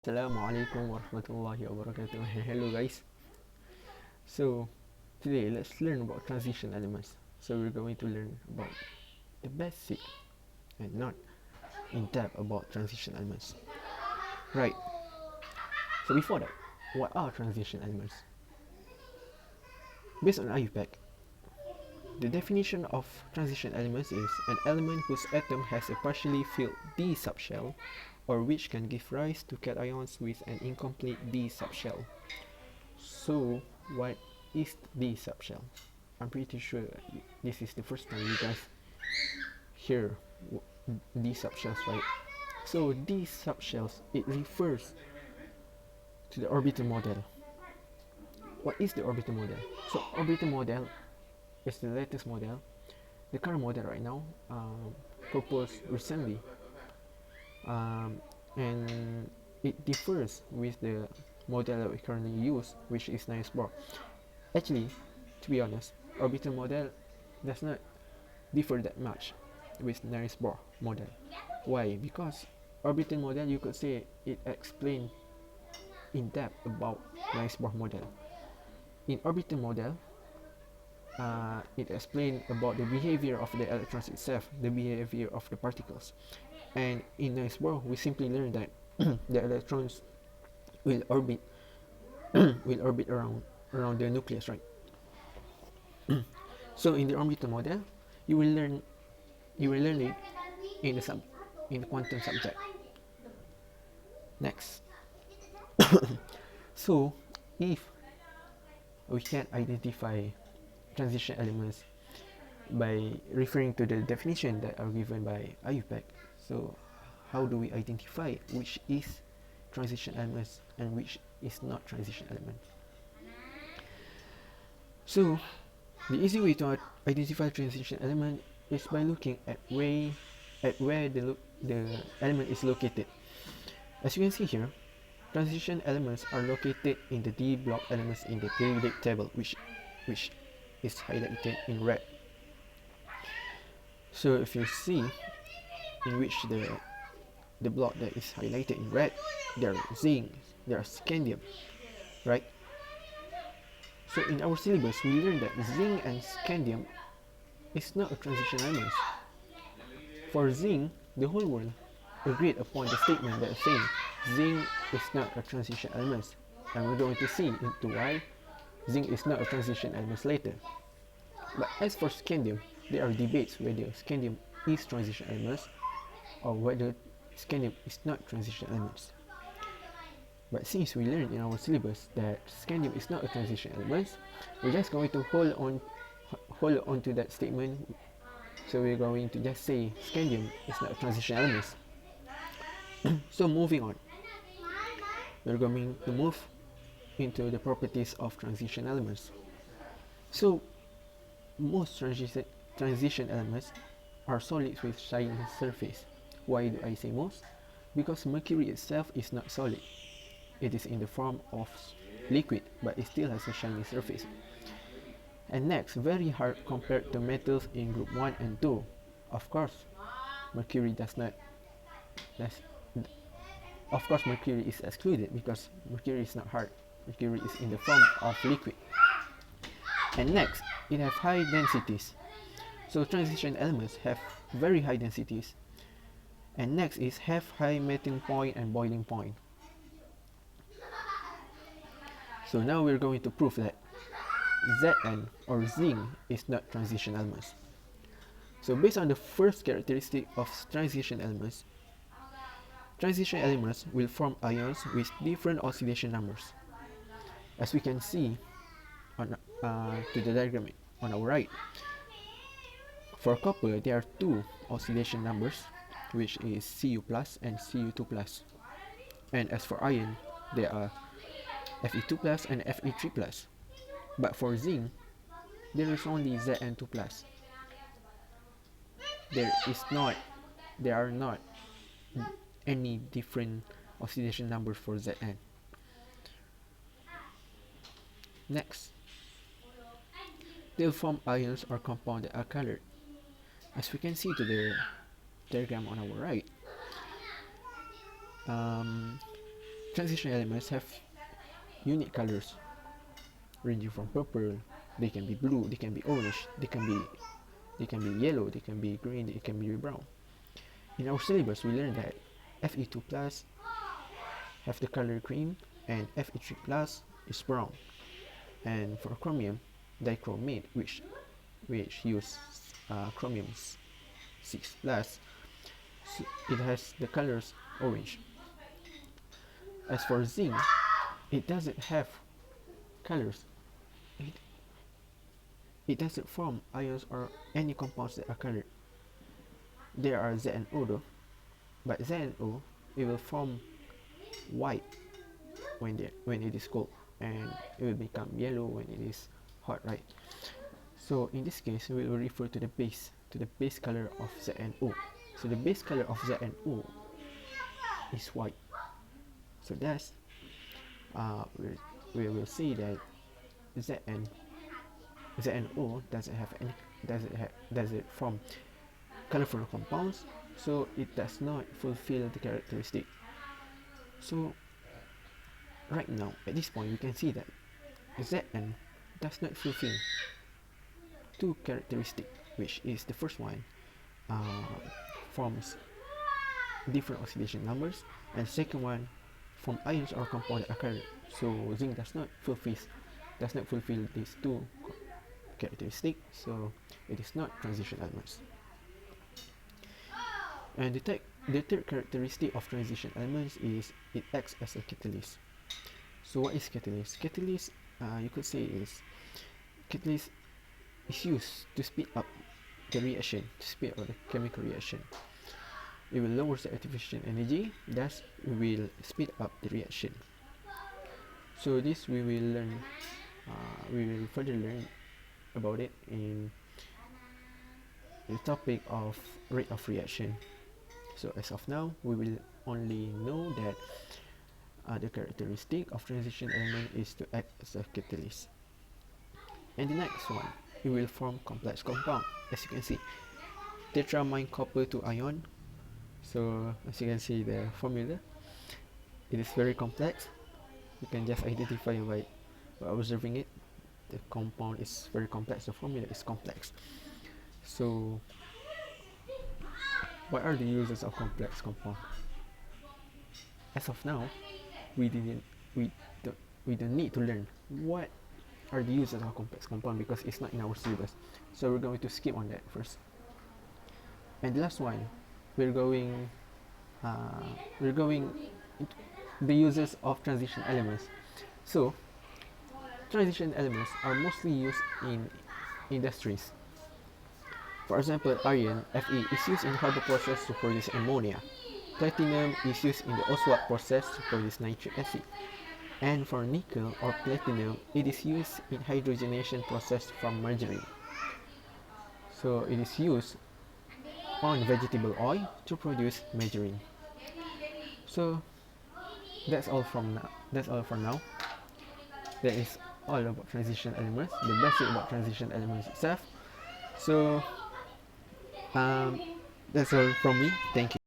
Assalamualaikum warahmatullahi wabarakatuh. Hello guys. So today let's learn about transition elements. So we're going to learn about the basic and not in depth about transition elements. Right. So before that, what are transition elements? Based on IUPAC, the definition of transition elements is an element whose atom has a partially filled d subshell or which can give rise to cations with an incomplete d subshell. So what is d subshell? I'm pretty sure this is the first time you guys hear d subshells, right? So d subshells, it refers to the orbital model. What is the orbital model? So orbital model is the latest model, the current model right now, proposed recently, and it differs with the model that we currently use, which is Niels Bohr. Actually, to be honest, orbital model does not differ that much with Niels Bohr model. Why? Because orbital model, you could say it explains in depth about Niels Bohr model. In orbital model, it explains about the behavior of the electrons itself, the behavior of the particles. And in Niels Bohr, we simply learn that the electrons will orbit around the nucleus, right? So in the orbital model, you will learn it in the quantum subject. Next. So if we can identify transition elements by referring to the definition that are given by IUPAC, so how do we identify which is transition elements and which is not transition element? So the easy way to identify transition element is by looking at where the element is located. As you can see here, transition elements are located in the D block elements in the periodic table, which is highlighted in red. So if you see in which the block that is highlighted in red, there are zinc, there are scandium, right? So in our syllabus, we learned that zinc and scandium is not a transition element. For zinc, the whole world agreed upon the statement that saying zinc is not a transition element, and we're going to see into why zinc is not a transition element later. But as for scandium, there are debates whether scandium is transition elements or whether scandium is not transition elements. But since we learned in our syllabus that scandium is not a transition element, we're just going to hold on to that statement. So we're going to just say scandium is not a transition element. So moving on, we're going to move into the properties of transition elements. So most transition elements are solids with shiny surface. Why do I say most? Because mercury itself is not solid. It is in the form of liquid, but it still has a shiny surface. And next, very hard compared to metals in group 1 and 2. Of course, mercury mercury is excluded because mercury is not hard. Mercury is in the form of liquid. And next, it has high densities. So transition elements have very high densities. And next is have high melting point and boiling point. So now we're going to prove that Zn or zinc is not transition elements. So based on the first characteristic of transition elements will form ions with different oxidation numbers. As we can see on to the diagram on our right, for copper there are two oxidation numbers, which is Cu plus and Cu2 plus. And as for iron, there are Fe2 plus and Fe3 plus. But for zinc, there is only Zn2 plus. There are not any different oxidation numbers for Zn. Next, they'll form ions or compound that are colored. As we can see to the diagram on our right, transition elements have unique colors ranging from purple, they can be blue, they can be orange, they can be yellow, they can be green, they can be brown. In our syllabus, we learned that Fe2 plus have the color green and Fe3 plus is brown. And for chromium dichromate, which use chromium 6 plus, it has the colors orange. As for zinc, it doesn't have colors. It, it doesn't form ions or any compounds that are colored. There are Z and O though, but Z and O, it will form white when it is cold, and it will become yellow when it is hot, right? So in this case, we will refer to the base color of Z and O. So the base color of Z and O is white. So that's we will see that Z and O doesn't form colorful compounds, so it does not fulfill the characteristic. So right now, at this point, we can see that Zn does not fulfill two characteristics, which is the first one forms different oxidation numbers, and second one from ions or compound that occur. So zinc does not fulfill these two characteristics, so it is not transition elements. And the third characteristic of transition elements is it acts as a catalyst. So what is catalyst? Catalyst, you could say catalyst is used to speed up the reaction, to speed up the chemical reaction. It will lower the activation energy, thus we will speed up the reaction. So this we will further learn about it in the topic of rate of reaction. So as of now, we will only know that the characteristic of transition element is to act as a catalyst. And the next one, it will form complex compound. As you can see, tetramine copper 2 ion. So as you can see the formula, it is very complex. You can just identify by observing it. The compound is very complex, the formula is complex. So what are the uses of complex compound? As of now, we don't need to learn what are the uses of complex compound because it's not in our syllabus. So we're going to skip on that first. And the last one, we're going into the uses of transition elements. So transition elements are mostly used in industries. For example, iron, Fe, is used in the Haber process to produce ammonia. Platinum is used in the Oswald process to produce nitric acid. And for nickel or platinum, it is used in hydrogenation process from margarine. So it is used on vegetable oil to produce margarine. So that's all for now. That is all about transition elements, the basic about transition elements itself. So that's all from me. Thank you.